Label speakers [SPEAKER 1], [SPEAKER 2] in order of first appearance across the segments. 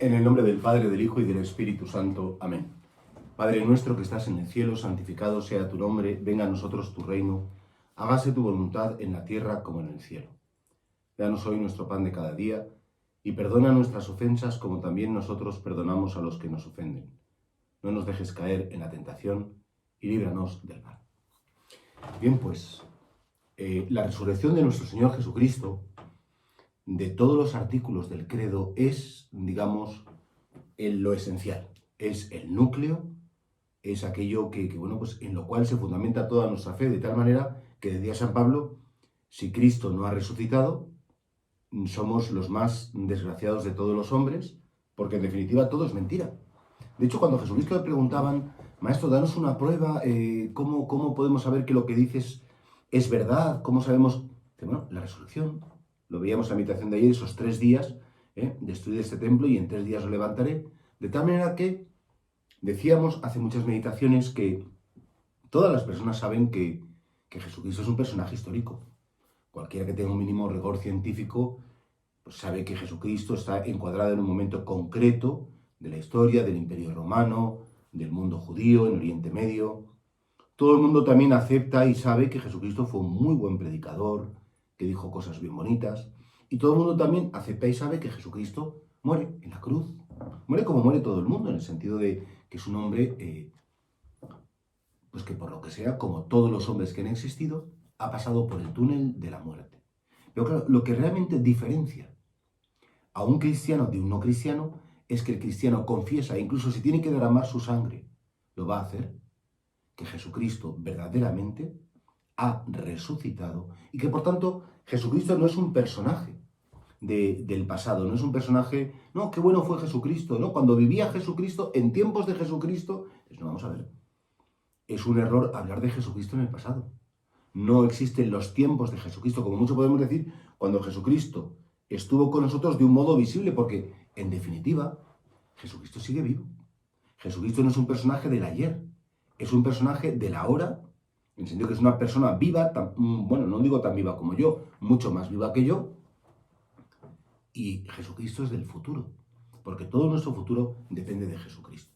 [SPEAKER 1] En el nombre del Padre, del Hijo y del Espíritu Santo. Amén. Padre nuestro que estás en el cielo, santificado sea tu nombre, venga a nosotros tu reino, hágase tu voluntad en la tierra como en el cielo. Danos hoy nuestro pan de cada día, y perdona nuestras ofensas como también nosotros perdonamos a los que nos ofenden. No nos dejes caer en la tentación, y líbranos del mal. Bien, pues, la resurrección de nuestro Señor Jesucristo, de todos los artículos del credo, es, digamos, lo esencial. Es el núcleo, es aquello que pues en lo cual se fundamenta toda nuestra fe, de tal manera que decía San Pablo, si Cristo no ha resucitado, somos los más desgraciados de todos los hombres, porque en definitiva todo es mentira. De hecho, cuando a Jesucristo le preguntaban, Maestro, danos una prueba, ¿cómo podemos saber que lo que dices es verdad? ¿Cómo sabemos? Bueno, la resurrección. Lo veíamos en la meditación de ayer, esos 3 días, destruir este templo y en 3 días lo levantaré. De tal manera que decíamos hace muchas meditaciones que todas las personas saben que Jesucristo es un personaje histórico. Cualquiera que tenga un mínimo rigor científico pues sabe que Jesucristo está encuadrado en un momento concreto de la historia del Imperio Romano, del mundo judío, en Oriente Medio. Todo el mundo también acepta y sabe que Jesucristo fue un muy buen predicador, que dijo cosas bien bonitas. Y todo el mundo también acepta y sabe que Jesucristo muere en la cruz. Muere como muere todo el mundo, en el sentido de que es un hombre, pues que por lo que sea, como todos los hombres que han existido, ha pasado por el túnel de la muerte. Pero claro, lo que realmente diferencia a un cristiano de un no cristiano es que el cristiano confiesa, incluso si tiene que derramar su sangre, lo va a hacer, que Jesucristo verdaderamente ha resucitado y que por tanto Jesucristo no es un personaje del pasado, no es un personaje, no, qué bueno fue Jesucristo, ¿no? Cuando vivía Jesucristo, en tiempos de Jesucristo, pues no, vamos a ver, es un error hablar de Jesucristo en el pasado. No existen los tiempos de Jesucristo, como mucho podemos decir, cuando Jesucristo estuvo con nosotros de un modo visible, porque en definitiva, Jesucristo sigue vivo. Jesucristo no es un personaje del ayer, es un personaje del ahora, en el sentido que es una persona viva, bueno, no digo tan viva como yo, mucho más viva que yo, y Jesucristo es del futuro, porque todo nuestro futuro depende de Jesucristo.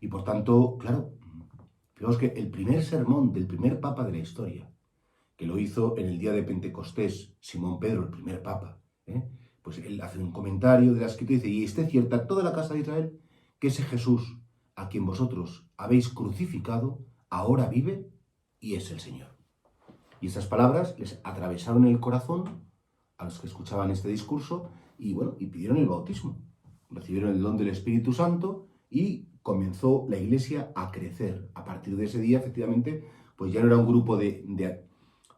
[SPEAKER 1] Y por tanto, claro, fijaos que el primer sermón del primer papa de la historia, que lo hizo en el día de Pentecostés, Simón Pedro, el primer papa, pues él hace un comentario de la escritura y dice, y esté cierta toda la casa de Israel, que ese Jesús, a quien vosotros habéis crucificado, ahora vive y es el Señor. Y estas palabras les atravesaron el corazón a los que escuchaban este discurso y pidieron el bautismo. Recibieron el don del Espíritu Santo y comenzó la Iglesia a crecer. A partir de ese día, efectivamente, pues ya no era un grupo de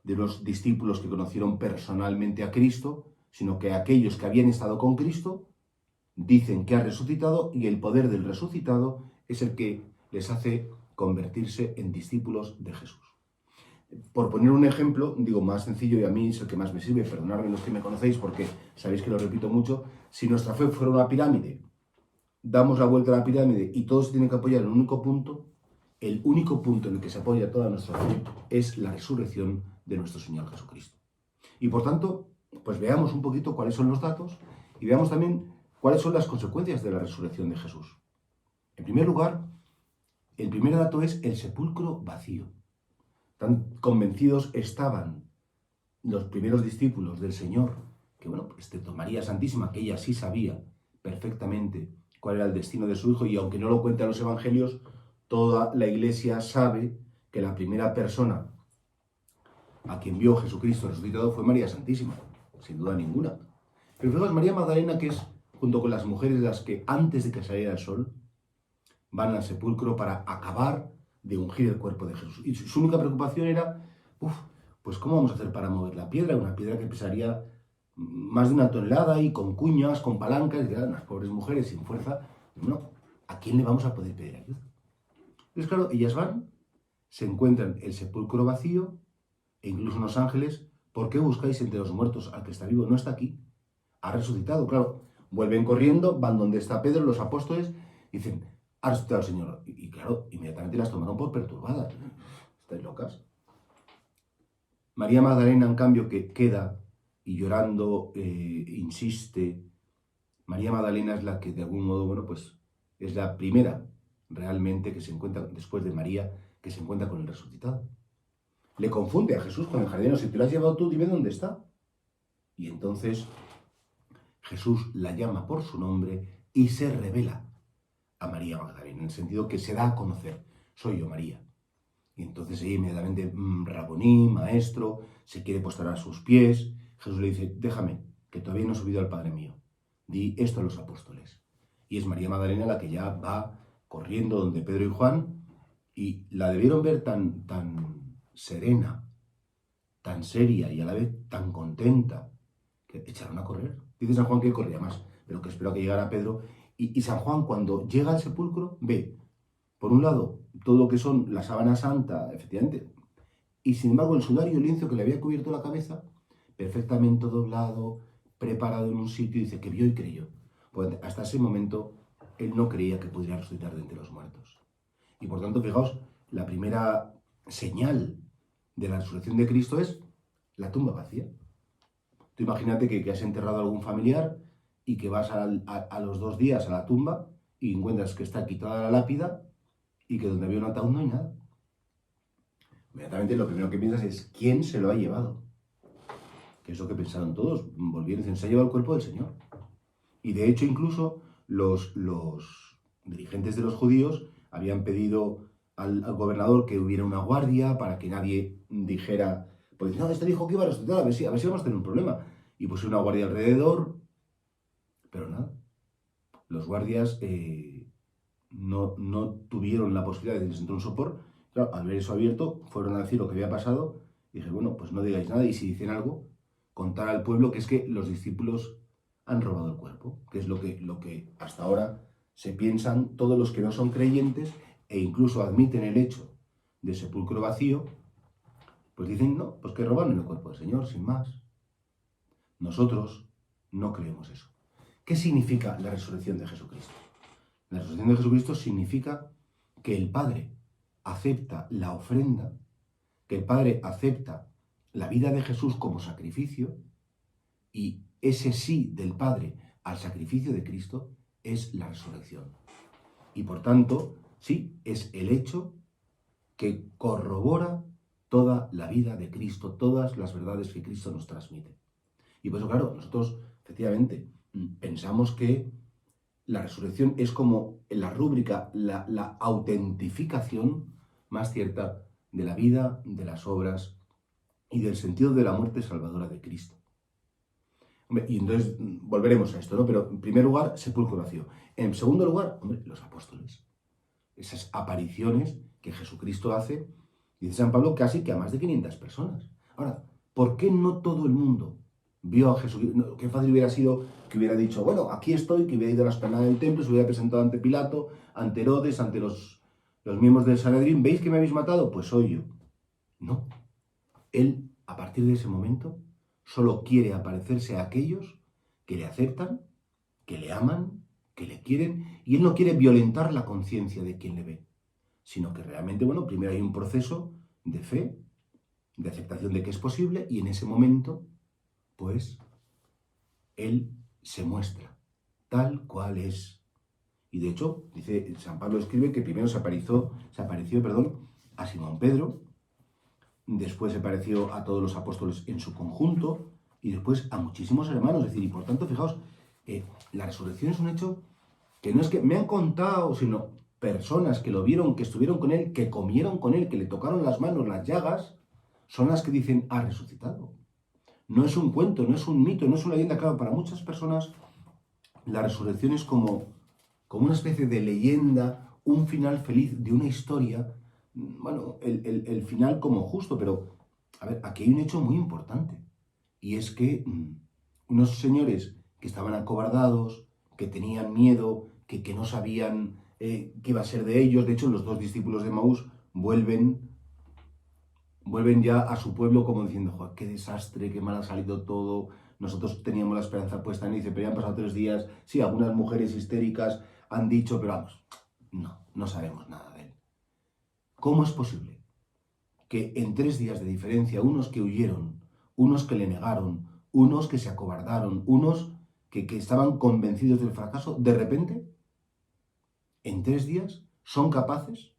[SPEAKER 1] los discípulos que conocieron personalmente a Cristo, sino que aquellos que habían estado con Cristo dicen que ha resucitado y el poder del resucitado es el que les hace convertirse en discípulos de Jesús. Por poner un ejemplo, digo más sencillo y a mí es el que más me sirve, perdonadme los que me conocéis porque sabéis que lo repito mucho, si nuestra fe fuera una pirámide, damos la vuelta a la pirámide y todos se tienen que apoyar en un único punto, el único punto en el que se apoya toda nuestra fe es la resurrección de nuestro Señor Jesucristo. Y por tanto, pues veamos un poquito cuáles son los datos y veamos también cuáles son las consecuencias de la resurrección de Jesús. En primer lugar, el primer dato es el sepulcro vacío. Tan convencidos estaban los primeros discípulos del Señor, que excepto María Santísima, que ella sí sabía perfectamente cuál era el destino de su hijo, y aunque no lo cuentan los evangelios, toda la Iglesia sabe que la primera persona a quien vio Jesucristo resucitado fue María Santísima, sin duda ninguna. Pero fijaos, María Magdalena, que es junto con las mujeres las que antes de que saliera el sol van al sepulcro para acabar de ungir el cuerpo de Jesús. Y su única preocupación era, pues ¿cómo vamos a hacer para mover la piedra? Una piedra que pesaría más de 1 tonelada y con cuñas, con palancas, y las pobres mujeres sin fuerza. Bueno, ¿a quién le vamos a poder pedir ayuda? Entonces, claro, ellas van, se encuentran el sepulcro vacío, e incluso unos ángeles, ¿por qué buscáis entre los muertos al que está vivo? No está aquí, ha resucitado. Claro, vuelven corriendo, van donde está Pedro, los apóstoles, y dicen, ha resucitado el Señor. Y claro, inmediatamente las tomaron por perturbadas. ¿Estáis locas? María Magdalena, en cambio, que queda y llorando insiste, María Magdalena es la que de algún modo, bueno, pues es la primera realmente que se encuentra, después de María, que se encuentra con el resucitado. Le confunde a Jesús con el jardinero: si te lo has llevado tú, dime dónde está. Y entonces Jesús la llama por su nombre y se revela a María Magdalena, en el sentido que se da a conocer: soy yo, María. Y entonces ella inmediatamente, Raboní, maestro, se quiere postrar a sus pies. Jesús le dice: déjame, que todavía no he subido al Padre mío. Di esto a los apóstoles. Y es María Magdalena la que ya va corriendo donde Pedro y Juan, y la debieron ver tan serena, tan seria y a la vez tan contenta, que echaron a correr. Dice San Juan que corría más, pero que esperó a que llegara Pedro. Y San Juan, cuando llega al sepulcro, ve, por un lado, todo lo que son la sábana santa, efectivamente, y sin embargo el sudario y el lienzo que le había cubierto la cabeza, perfectamente doblado, preparado en un sitio, dice que vio y creyó. Pues hasta ese momento él no creía que pudiera resucitar de entre los muertos. Y por tanto, fijaos, la primera señal de la resurrección de Cristo es la tumba vacía. Tú imagínate que has enterrado a algún familiar y que vas a los 2 días a la tumba y encuentras que está quitada la lápida y que donde había un ataúd no hay nada. Inmediatamente lo primero que piensas es: ¿quién se lo ha llevado? Que es lo que pensaron todos. Volvieron y dicen: se ha llevado el cuerpo del Señor. Y de hecho, incluso los dirigentes de los judíos habían pedido al gobernador que hubiera una guardia para que nadie dijera: pues no, este dijo que iba a resucitar, a ver si vamos a tener un problema. Y pusieron una guardia alrededor, pero nada. Los guardias no tuvieron la posibilidad de decirles entre un sopor. Claro, al ver eso abierto, fueron a decir lo que había pasado. Y dije: bueno, pues no digáis nada, y si dicen algo, contar al pueblo que es que los discípulos han robado el cuerpo, que es lo que hasta ahora se piensan todos los que no son creyentes e incluso admiten el hecho de sepulcro vacío. Pues dicen: no, pues que robaron el cuerpo del Señor, sin más. Nosotros no creemos eso. ¿Qué significa la resurrección de Jesucristo? La resurrección de Jesucristo significa que el Padre acepta la ofrenda, que el Padre acepta la vida de Jesús como sacrificio, y ese sí del Padre al sacrificio de Cristo es la resurrección. Y por tanto, sí, es el hecho que corrobora toda la vida de Cristo, todas las verdades que Cristo nos transmite. Y por eso, claro, nosotros efectivamente pensamos que la resurrección es como la rúbrica, la autentificación más cierta de la vida, de las obras y del sentido de la muerte salvadora de Cristo. Y entonces volveremos a esto, ¿no? Pero en primer lugar, sepulcro vacío. En segundo lugar, los apóstoles. Esas apariciones que Jesucristo hace, dice San Pablo, casi que a más de 500 personas. Ahora, ¿por qué no todo el mundo vio a Jesucristo? Qué fácil hubiera sido que hubiera dicho: bueno, aquí estoy, que hubiera ido a la explanada del templo, se hubiera presentado ante Pilato, ante Herodes, ante los miembros del Sanedrín: ¿veis que me habéis matado? Pues soy yo. No. Él, a partir de ese momento, solo quiere aparecerse a aquellos que le aceptan, que le aman, que le quieren, y él no quiere violentar la conciencia de quien le ve, sino que realmente, bueno, primero hay un proceso de fe, de aceptación de que es posible, y en ese momento, pues, él se muestra tal cual es. Y de hecho, dice San Pablo, escribe que primero se apareció, a Simón Pedro, después se pareció a todos los apóstoles en su conjunto y después a muchísimos hermanos. Es decir, y por tanto, fijaos, la resurrección es un hecho que no es que me han contado, sino personas que lo vieron, que estuvieron con él, que comieron con él, que le tocaron las manos, las llagas, son las que dicen: ha resucitado. No es un cuento, no es un mito, no es una leyenda. Claro, para muchas personas la resurrección es como una especie de leyenda, un final feliz de una historia. Bueno, el final como justo, pero a ver, aquí hay un hecho muy importante, y es que unos señores que estaban acobardados, que tenían miedo, que no sabían qué iba a ser de ellos. De hecho, los 2 discípulos de Emaús vuelven ya a su pueblo como diciendo: joder, qué desastre, qué mal ha salido todo, nosotros teníamos la esperanza puesta en él. Dice: pero ya han pasado 3 días, sí, algunas mujeres histéricas han dicho, pero vamos, no sabemos nada de él. ¿Cómo es posible que en 3 días de diferencia, unos que huyeron, unos que le negaron, unos que se acobardaron, unos que estaban convencidos del fracaso, de repente, en 3 días, son capaces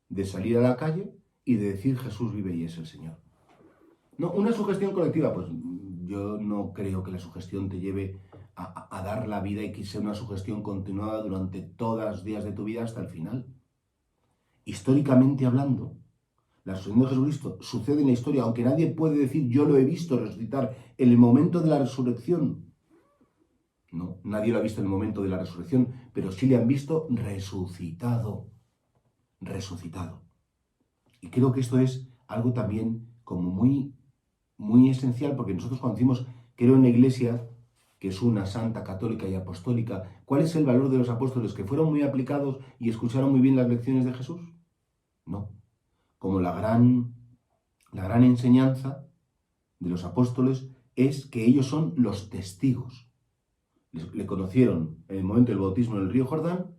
[SPEAKER 1] de salir a la calle y de decir Jesús vive y es el Señor. No, una sugestión colectiva, pues yo no creo que la sugestión te lleve a dar la vida y que sea una sugestión continuada durante todos los días de tu vida hasta el final. Históricamente hablando, la resurrección de Jesucristo sucede en la historia, aunque nadie puede decir yo lo he visto resucitar en el momento de la resurrección. No, nadie lo ha visto en el momento de la resurrección, pero sí le han visto resucitado. Resucitado. Y creo que esto es algo también como muy, muy esencial, porque nosotros cuando decimos creo en la Iglesia, que es una santa, católica y apostólica, ¿cuál es el valor de los apóstoles? ¿Que fueron muy aplicados y escucharon muy bien las lecciones de Jesús? No. Como la gran enseñanza de los apóstoles es que ellos son los testigos. Le conocieron en el momento del bautismo en el río Jordán,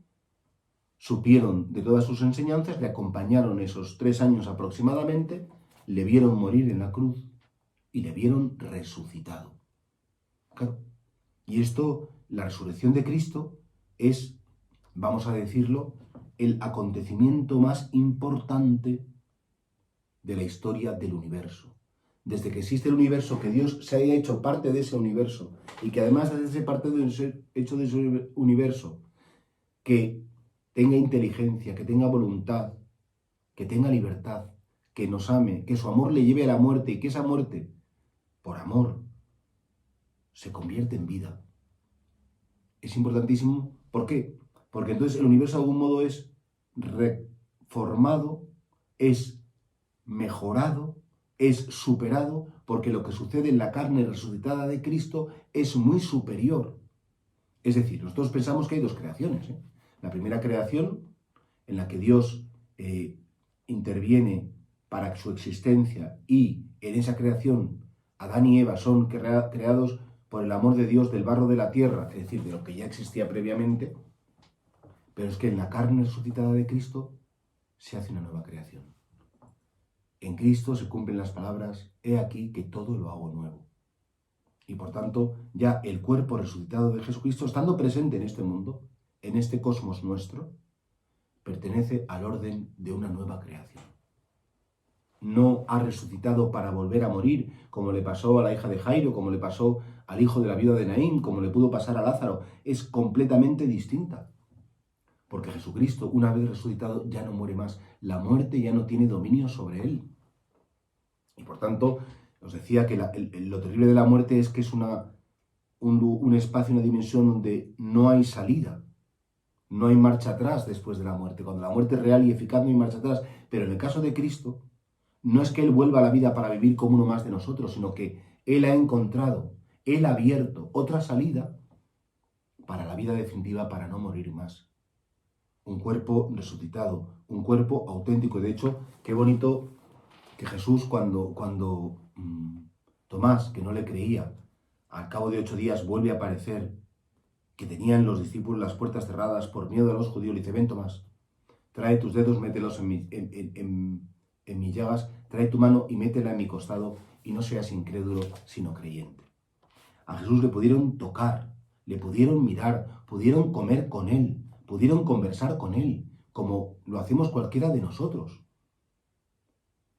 [SPEAKER 1] supieron de todas sus enseñanzas, le acompañaron esos 3 años aproximadamente, le vieron morir en la cruz y le vieron resucitado. Claro. Y esto, la resurrección de Cristo, es, vamos a decirlo, el acontecimiento más importante de la historia del universo. Desde que existe el universo, que Dios se haya hecho parte de ese universo y que además de ser parte de ese universo, que tenga inteligencia, que tenga voluntad, que tenga libertad, que nos ame, que su amor le lleve a la muerte y que esa muerte, por amor, se convierte en vida. Es importantísimo. ¿Por qué? Porque entonces el universo de algún modo es reformado, es mejorado, es superado, porque lo que sucede en la carne resucitada de Cristo es muy superior. Es decir, nosotros pensamos que hay 2 creaciones. La primera creación, en la que Dios interviene para su existencia, y en esa creación Adán y Eva son creados por el amor de Dios del barro de la tierra, es decir, de lo que ya existía previamente, pero es que en la carne resucitada de Cristo se hace una nueva creación. En Cristo se cumplen las palabras, he aquí que todo lo hago nuevo. Y por tanto, ya el cuerpo resucitado de Jesucristo, estando presente en este mundo, en este cosmos nuestro, pertenece al orden de una nueva creación. No ha resucitado para volver a morir, como le pasó a la hija de Jairo, como le pasó al hijo de la viuda de Naín, como le pudo pasar a Lázaro. Es completamente distinta. Porque Jesucristo, una vez resucitado, ya no muere más. La muerte ya no tiene dominio sobre él. Y por tanto, os decía que lo terrible de la muerte es que es un espacio, una dimensión donde no hay salida. No hay marcha atrás después de la muerte. Cuando la muerte es real y eficaz, no hay marcha atrás. Pero en el caso de Cristo, no es que Él vuelva a la vida para vivir como uno más de nosotros, sino que Él ha encontrado, Él ha abierto otra salida para la vida definitiva, para no morir más. Un cuerpo resucitado, un cuerpo auténtico. De hecho, qué bonito que Jesús, cuando Tomás, que no le creía, al cabo de 8 días vuelve a aparecer, que tenían los discípulos las puertas cerradas por miedo a los judíos, le dice, ven Tomás, trae tus dedos, mételos en mis llagas, trae tu mano y métela en mi costado, y no seas incrédulo, sino creyente. A Jesús le pudieron tocar, le pudieron mirar, pudieron comer con él, pudieron conversar con él, como lo hacemos cualquiera de nosotros.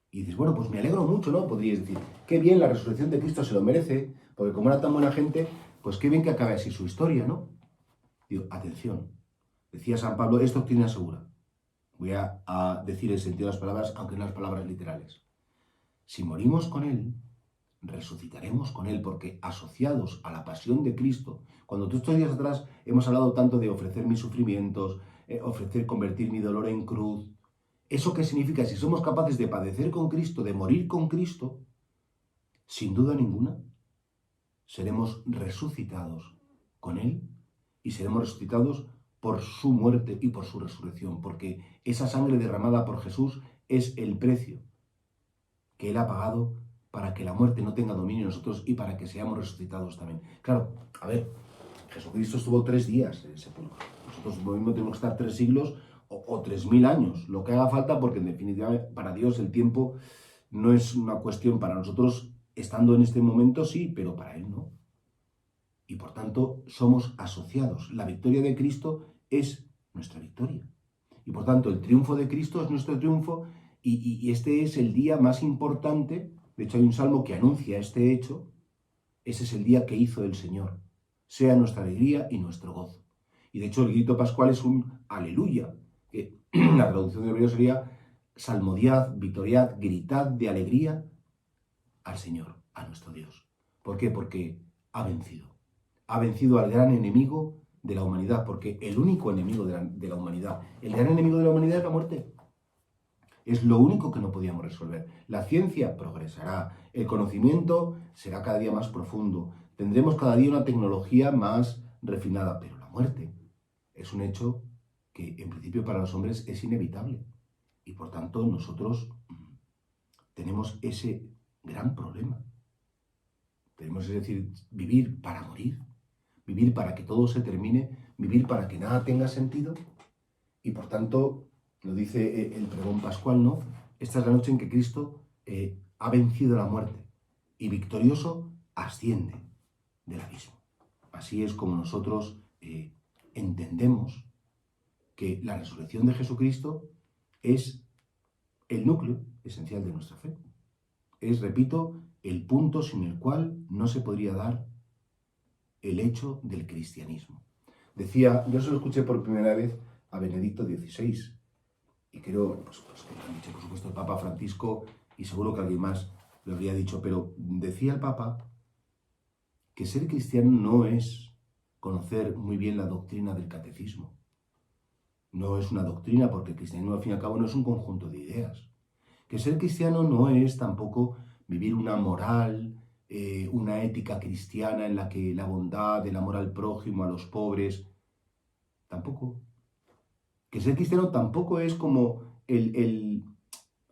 [SPEAKER 1] Y dices, bueno, pues me alegro mucho, ¿no? Podríais decir, qué bien, la resurrección de Cristo se lo merece, porque como era tan buena gente, pues qué bien que acabe así su historia, ¿no? Digo, atención, decía San Pablo, es doctrina segura. Voy a decir el sentido de las palabras, aunque no las palabras literales. Si morimos con Él, resucitaremos con Él, porque asociados a la pasión de Cristo, cuando tú estos días atrás hemos hablado tanto de ofrecer mis sufrimientos, convertir mi dolor en cruz, ¿eso qué significa? Si somos capaces de padecer con Cristo, de morir con Cristo, sin duda ninguna, seremos resucitados con Él y seremos resucitados por su muerte y por su resurrección, porque esa sangre derramada por Jesús es el precio que Él ha pagado para que la muerte no tenga dominio en nosotros y para que seamos resucitados también. Claro, a ver, Jesucristo estuvo 3 días en el sepulcro. Nosotros mismo tenemos que estar 3 siglos o 3000 años, lo que haga falta, porque en definitiva para Dios el tiempo no es una cuestión. Para nosotros, estando en este momento, sí, pero para Él no. y por tanto somos asociados. La victoria de Cristo es nuestra victoria. Y por tanto el triunfo de Cristo es nuestro triunfo y este es el día más importante. De hecho hay un salmo que anuncia este hecho. Ese es el día que hizo el Señor. Sea nuestra alegría y nuestro gozo. Y de hecho el grito pascual es un aleluya, que la traducción de hebreo sería salmodiad, victoriad, gritad de alegría al Señor, a nuestro Dios. ¿Por qué? Porque ha vencido. Ha vencido al gran enemigo de la humanidad, porque el único enemigo de la humanidad, el gran enemigo de la humanidad es la muerte. Es lo único que no podíamos resolver. La ciencia progresará, el conocimiento será cada día más profundo, tendremos cada día una tecnología más refinada, pero la muerte es un hecho que en principio para los hombres es inevitable. Y por tanto nosotros tenemos ese gran problema. Tenemos, es decir, vivir para morir, vivir para que todo se termine, vivir para que nada tenga sentido. Y por tanto, lo dice el pregón pascual, ¿no? Esta es la noche en que Cristo ha vencido la muerte y victorioso asciende del abismo. Así es como nosotros entendemos que la resurrección de Jesucristo es el núcleo esencial de nuestra fe. Es, repito, el punto sin el cual no se podría dar el hecho del cristianismo. Decía, yo se lo escuché por primera vez a Benedicto XVI, y creo pues, que lo han dicho, por supuesto, el Papa Francisco, y seguro que alguien más lo habría dicho, pero decía el Papa que ser cristiano no es conocer muy bien la doctrina del catecismo. No es una doctrina, porque el cristianismo al fin y al cabo no es un conjunto de ideas. Que ser cristiano no es tampoco vivir una moral, una ética cristiana en la que la bondad, el amor al prójimo, a los pobres, tampoco. Que ser cristiano tampoco es como el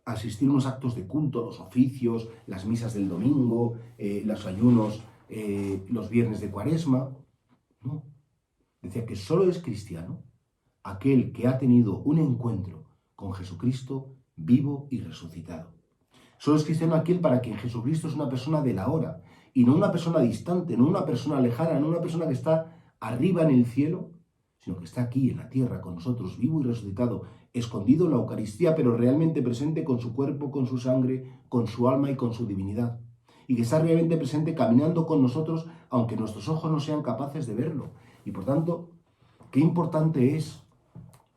[SPEAKER 1] asistir a unos actos de culto, los oficios, las misas del domingo, los ayunos, los viernes de Cuaresma. No. Decía que solo es cristiano aquel que ha tenido un encuentro con Jesucristo vivo y resucitado. Solo es cristiano aquel para quien Jesucristo es una persona de la hora, y no una persona distante, no una persona lejana, no una persona que está arriba en el cielo, sino que está aquí en la tierra con nosotros, vivo y resucitado, escondido en la Eucaristía, pero realmente presente con su cuerpo, con su sangre, con su alma y con su divinidad. Y que está realmente presente caminando con nosotros, aunque nuestros ojos no sean capaces de verlo. Y por tanto, qué importante es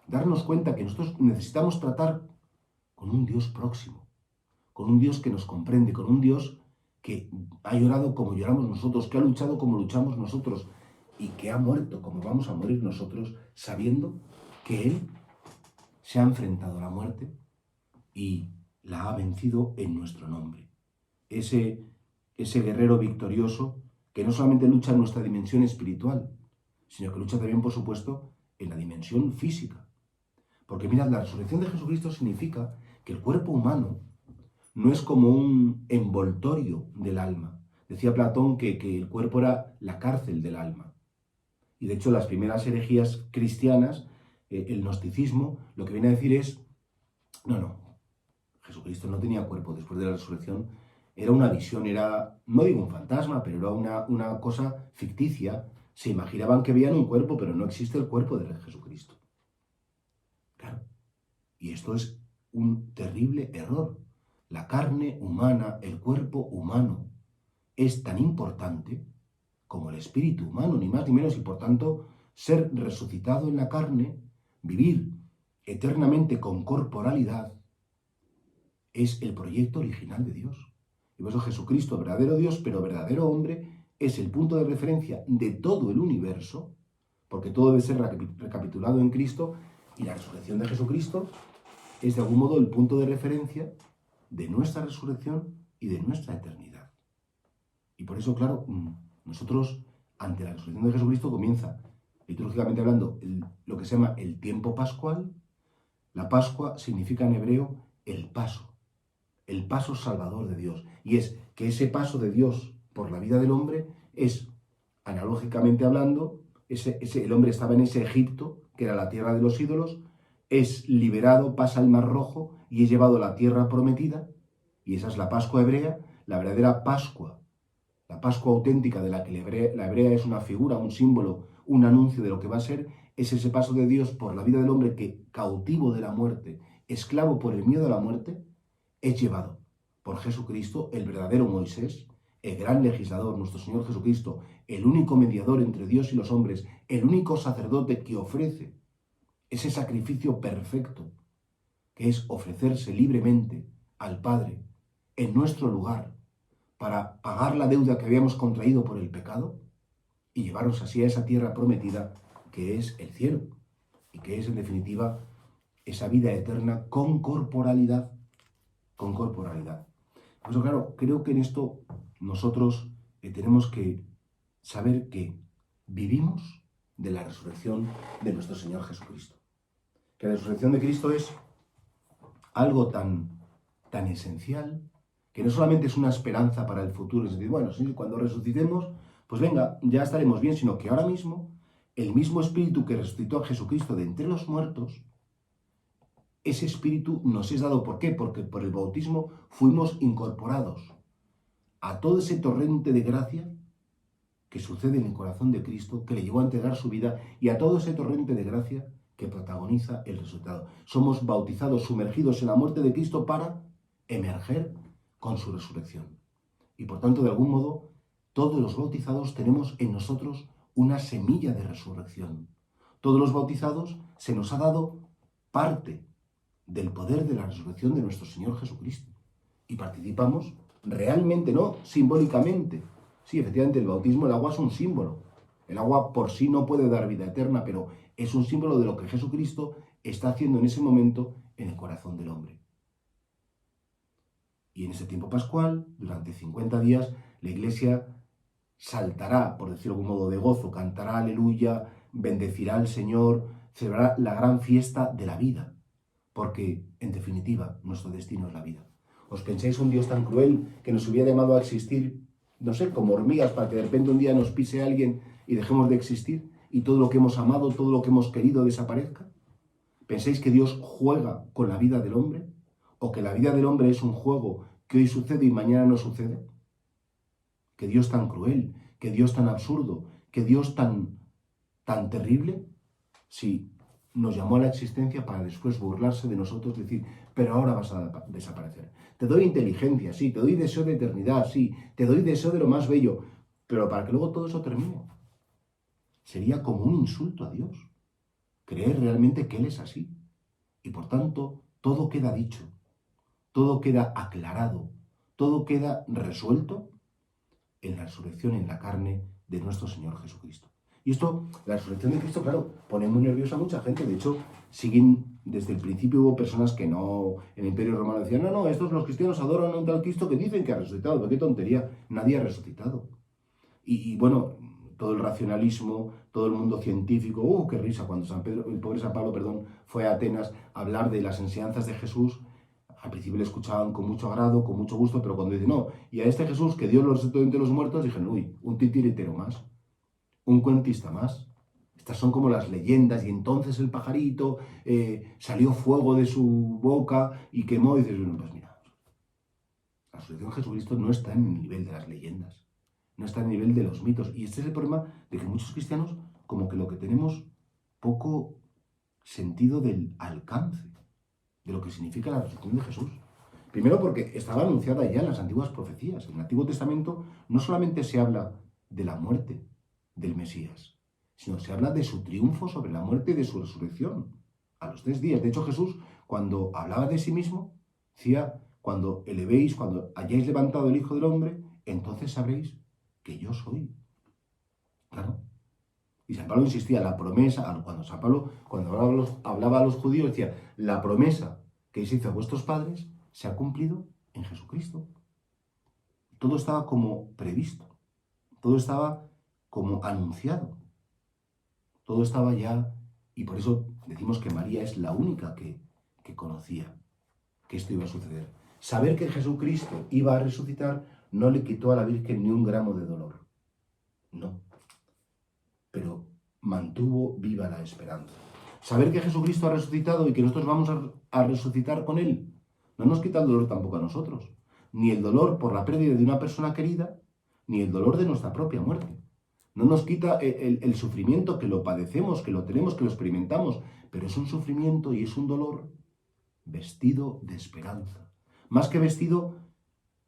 [SPEAKER 1] darnos cuenta que nosotros necesitamos tratar con un Dios próximo, con un Dios que nos comprende, con un Dios que ha llorado como lloramos nosotros, que ha luchado como luchamos nosotros y que ha muerto como vamos a morir nosotros, sabiendo que Él se ha enfrentado a la muerte y la ha vencido en nuestro nombre. Ese guerrero victorioso que no solamente lucha en nuestra dimensión espiritual, sino que lucha también, por supuesto, en la dimensión física. Porque mirad, la resurrección de Jesucristo significa que el cuerpo humano no es como un envoltorio del alma. Decía Platón que el cuerpo era la cárcel del alma. Y de hecho las primeras herejías cristianas, el gnosticismo, lo que viene a decir es, no, Jesucristo no tenía cuerpo después de la resurrección, era una visión, era, no digo un fantasma, pero era una cosa ficticia. Se imaginaban que veían un cuerpo, pero no existe el cuerpo de Jesucristo. Claro. Y esto es un terrible error. La carne humana, el cuerpo humano, es tan importante como el espíritu humano, ni más ni menos, y por tanto, ser resucitado en la carne, vivir eternamente con corporalidad, es el proyecto original de Dios. Y por eso Jesucristo, verdadero Dios, pero verdadero hombre, es el punto de referencia de todo el universo, porque todo debe ser recapitulado en Cristo, y la resurrección de Jesucristo es de algún modo el punto de referencia de nuestra resurrección y de nuestra eternidad. Y por eso, claro, nosotros, ante la resurrección de Jesucristo, comienza, litúrgicamente hablando, lo que se llama el tiempo pascual. La Pascua significa en hebreo el paso salvador de Dios. Y es que ese paso de Dios por la vida del hombre es, analógicamente hablando, el hombre estaba en ese Egipto, que era la tierra de los ídolos, es liberado, pasa el Mar Rojo y es llevado a la tierra prometida, y esa es la Pascua hebrea, la verdadera Pascua, La Pascua auténtica de la que la hebrea es una figura, un símbolo, un anuncio de lo que va a ser, es ese paso de Dios por la vida del hombre que, cautivo de la muerte, esclavo por el miedo a la muerte, es llevado por Jesucristo, el verdadero Moisés, el gran legislador, nuestro Señor Jesucristo, el único mediador entre Dios y los hombres, el único sacerdote que ofrece ese sacrificio perfecto, que es ofrecerse libremente al Padre en nuestro lugar para pagar la deuda que habíamos contraído por el pecado y llevarnos así a esa tierra prometida que es el cielo y que es en definitiva esa vida eterna con corporalidad. Con corporalidad. Por eso, claro, creo que en esto nosotros tenemos que saber que vivimos de la resurrección de nuestro Señor Jesucristo. Que la resurrección de Cristo es algo tan esencial, que no solamente es una esperanza para el futuro, es decir, bueno, sí, cuando resucitemos, pues venga, ya estaremos bien, sino que ahora mismo el mismo Espíritu que resucitó a Jesucristo de entre los muertos, ese Espíritu nos es dado. ¿Por qué? Porque por el bautismo fuimos incorporados a todo ese torrente de gracia que sucede en el corazón de Cristo, que le llevó a entregar su vida, y a todo ese torrente de gracia que protagoniza el resultado. Somos bautizados, sumergidos en la muerte de Cristo para emerger con su resurrección. Y por tanto, de algún modo, todos los bautizados tenemos en nosotros una semilla de resurrección. Todos los bautizados se nos ha dado parte del poder de la resurrección de nuestro Señor Jesucristo. Y participamos realmente, no simbólicamente. Sí, efectivamente, el bautismo, el agua es un símbolo. El agua por sí no puede dar vida eterna, pero es un símbolo de lo que Jesucristo está haciendo en ese momento en el corazón del hombre. Y en ese tiempo pascual, durante 50 días, la Iglesia saltará, por decirlo de algún modo, de gozo, cantará aleluya, bendecirá al Señor, celebrará la gran fiesta de la vida. Porque, en definitiva, nuestro destino es la vida. ¿Os pensáis un Dios tan cruel que nos hubiera llamado a existir, no sé, como hormigas, para que de repente un día nos pise alguien y dejemos de existir y todo lo que hemos amado, todo lo que hemos querido desaparezca? ¿Pensáis que Dios juega con la vida del hombre? ¿O que la vida del hombre es un juego que hoy sucede y mañana no sucede? ¿Que Dios tan cruel, que Dios tan absurdo, que Dios tan terrible? Sí, nos llamó a la existencia para después burlarse de nosotros, decir, pero ahora vas a desaparecer. Te doy inteligencia, sí, te doy deseo de eternidad, sí, te doy deseo de lo más bello, pero para que luego todo eso termine. Sería como un insulto a Dios, creer realmente que Él es así. Y por tanto, todo queda dicho, todo queda aclarado, todo queda resuelto en la resurrección en la carne de nuestro Señor Jesucristo. Y esto, la resurrección de Cristo, claro, pone muy nerviosa a mucha gente. De hecho, desde el principio hubo personas que no, en el Imperio Romano decían, no, estos los cristianos adoran a un tal Cristo que dicen que ha resucitado. Pero qué tontería, nadie ha resucitado. Y bueno, todo el racionalismo, todo el mundo científico, qué risa, cuando el pobre San Pablo, fue a Atenas a hablar de las enseñanzas de Jesús. Al principio le escuchaban con mucho agrado, con mucho gusto, pero cuando dice, no, y a este Jesús que Dios lo resucitó entre los muertos, dijeron, uy, un titiritero más. Un cuentista más. Estas son como las leyendas, y entonces el pajarito salió fuego de su boca y quemó, y dices, bueno, pues mira, la resurrección de Jesucristo no está en el nivel de las leyendas, no está en el nivel de los mitos, y este es el problema de que muchos cristianos como que lo que tenemos poco sentido del alcance de lo que significa la resurrección de Jesús. Primero porque estaba anunciada ya en las antiguas profecías. En el Antiguo Testamento no solamente se habla de la muerte del Mesías, sino se habla de su triunfo sobre la muerte y de su resurrección a los 3 días. De hecho, Jesús, cuando hablaba de sí mismo, decía, cuando hayáis levantado el Hijo del Hombre, entonces sabréis que yo soy. Claro. Y San Pablo insistía, la promesa, cuando hablaba a los judíos, decía, la promesa que se hizo a vuestros padres se ha cumplido en Jesucristo. Todo estaba como previsto, todo estaba como anunciado. Todo estaba ya, y por eso decimos que María es la única que conocía que esto iba a suceder. Saber que Jesucristo iba a resucitar no le quitó a la Virgen ni un gramo de dolor. No. Pero mantuvo viva la esperanza. Saber que Jesucristo ha resucitado y que nosotros vamos a resucitar con Él no nos quita el dolor tampoco a nosotros. Ni el dolor por la pérdida de una persona querida, ni el dolor de nuestra propia muerte. No nos quita el sufrimiento, que lo padecemos, que lo tenemos, que lo experimentamos, pero es un sufrimiento y es un dolor vestido de esperanza. Más que vestido,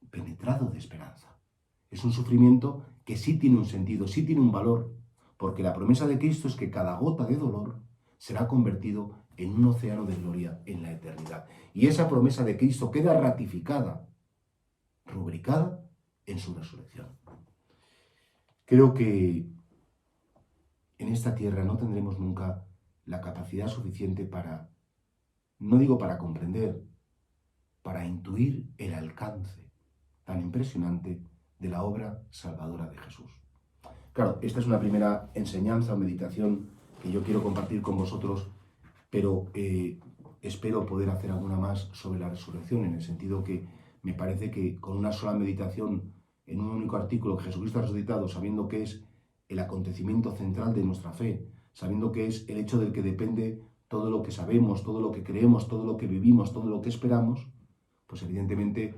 [SPEAKER 1] penetrado de esperanza. Es un sufrimiento que sí tiene un sentido, sí tiene un valor, porque la promesa de Cristo es que cada gota de dolor será convertido en un océano de gloria en la eternidad. Y esa promesa de Cristo queda ratificada, rubricada en su resurrección. Creo que en esta tierra no tendremos nunca la capacidad suficiente para, no digo para comprender, para intuir el alcance tan impresionante de la obra salvadora de Jesús. Claro, esta es una primera enseñanza o meditación que yo quiero compartir con vosotros, pero espero poder hacer alguna más sobre la resurrección, en el sentido que me parece que con una sola meditación en un único artículo, Jesucristo ha resucitado, sabiendo que es el acontecimiento central de nuestra fe, sabiendo que es el hecho del que depende todo lo que sabemos, todo lo que creemos, todo lo que vivimos, todo lo que esperamos, pues evidentemente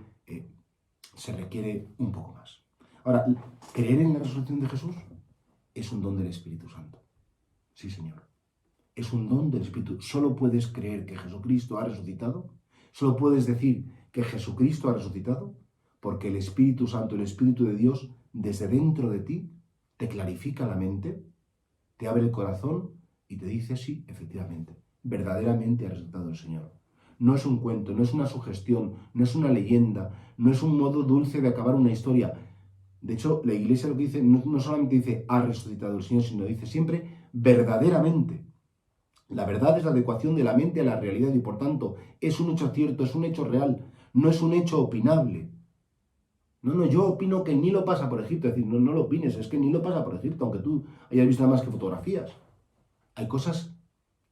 [SPEAKER 1] se requiere un poco más. Ahora, creer en la resurrección de Jesús es un don del Espíritu Santo. Sí, Señor. Es un don del Espíritu. Solo puedes creer que Jesucristo ha resucitado, solo puedes decir que Jesucristo ha resucitado, porque el Espíritu Santo, el Espíritu de Dios, desde dentro de ti, te clarifica la mente, te abre el corazón y te dice, sí, efectivamente, verdaderamente ha resucitado el Señor. No es un cuento, no es una sugestión, no es una leyenda, no es un modo dulce de acabar una historia. De hecho, la Iglesia lo que dice, no solamente dice, ha resucitado el Señor, sino dice siempre, verdaderamente. La verdad es la adecuación de la mente a la realidad y, por tanto, es un hecho cierto, es un hecho real, no es un hecho opinable. No, yo opino que el Nilo pasa por Egipto. Es decir, no lo opines, es que el Nilo pasa por Egipto, aunque tú hayas visto nada más que fotografías. Hay cosas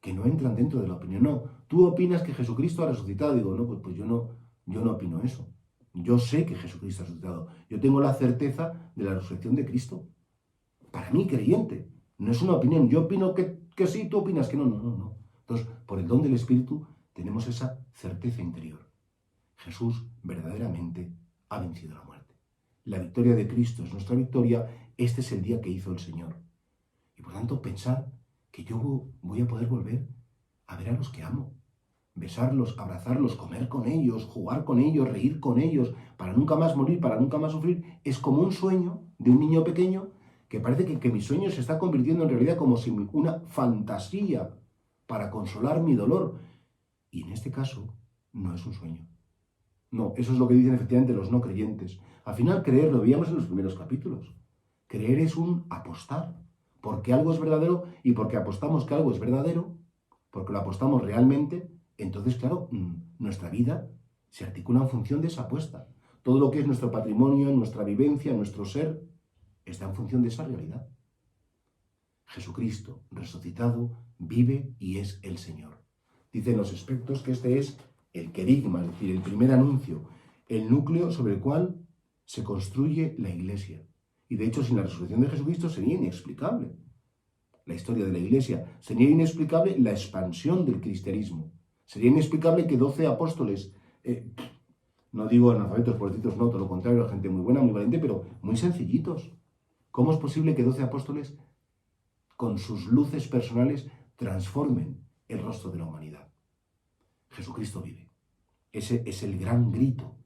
[SPEAKER 1] que no entran dentro de la opinión. No, tú opinas que Jesucristo ha resucitado. Digo, no, pues yo no opino eso. Yo sé que Jesucristo ha resucitado. Yo tengo la certeza de la resurrección de Cristo. Para mí, creyente. No es una opinión. Yo opino que sí, tú opinas que no. No. Entonces, por el don del Espíritu, tenemos esa certeza interior. Jesús verdaderamente ha vencido la muerte. La victoria de Cristo es nuestra victoria. Este es el día que hizo el Señor. Y por tanto, pensar que yo voy a poder volver a ver a los que amo, besarlos, abrazarlos, comer con ellos, jugar con ellos, reír con ellos, para nunca más morir, para nunca más sufrir, es como un sueño de un niño pequeño que parece que mi sueño se está convirtiendo en realidad como si una fantasía para consolar mi dolor. Y en este caso, no es un sueño. No, eso es lo que dicen efectivamente los no creyentes. Al final, creer, lo veíamos en los primeros capítulos. Creer es un apostar, porque algo es verdadero y porque apostamos que algo es verdadero, porque lo apostamos realmente, entonces, claro, nuestra vida se articula en función de esa apuesta. Todo lo que es nuestro patrimonio, nuestra vivencia, nuestro ser, está en función de esa realidad. Jesucristo, resucitado, vive y es el Señor. Dicen los expertos que este es el querigma, es decir, el primer anuncio, el núcleo sobre el cual se construye la Iglesia. Y de hecho, sin la resurrección de Jesucristo sería inexplicable la historia de la Iglesia, sería inexplicable la expansión del cristianismo, sería inexplicable que 12 apóstoles, no digo analfabetos, pobrecitos, no, todo lo contrario, gente muy buena, muy valiente, pero muy sencillitos. ¿Cómo es posible que 12 apóstoles, con sus luces personales, transformen el rostro de la humanidad? Jesucristo vive. Ese es el gran grito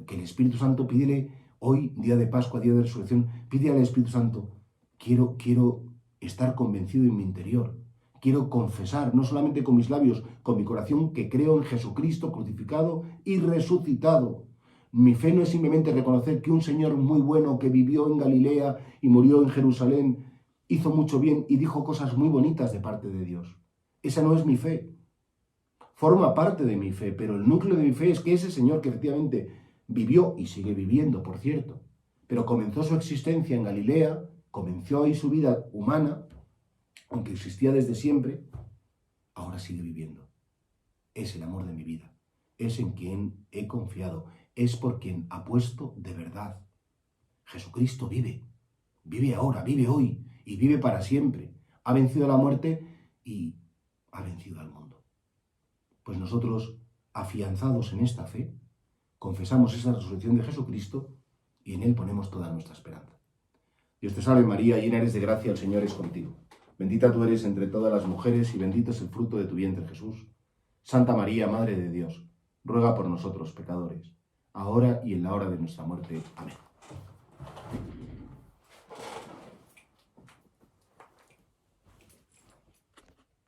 [SPEAKER 1] que el Espíritu Santo pídele hoy, día de Pascua, día de resurrección, pide al Espíritu Santo, quiero estar convencido en mi interior, quiero confesar, no solamente con mis labios, con mi corazón, que creo en Jesucristo crucificado y resucitado. Mi fe no es simplemente reconocer que un Señor muy bueno que vivió en Galilea y murió en Jerusalén, hizo mucho bien y dijo cosas muy bonitas de parte de Dios. Esa no es mi fe. Forma parte de mi fe, pero el núcleo de mi fe es que ese Señor que efectivamente vivió y sigue viviendo, por cierto, pero comenzó su existencia en Galilea, comenzó ahí su vida humana, aunque existía desde siempre, ahora sigue viviendo. Es el amor de mi vida, es en quien he confiado, es por quien apuesto de verdad. Jesucristo vive ahora, vive hoy y vive para siempre. Ha vencido a la muerte y ha vencido al mundo. Pues nosotros, afianzados en esta fe, confesamos esa resurrección de Jesucristo y en Él ponemos toda nuestra esperanza. Dios te salve María, llena eres de gracia, el Señor es contigo. Bendita tú eres entre todas las mujeres y bendito es el fruto de tu vientre Jesús. Santa María, Madre de Dios, ruega por nosotros pecadores, ahora y en la hora de nuestra muerte. Amén.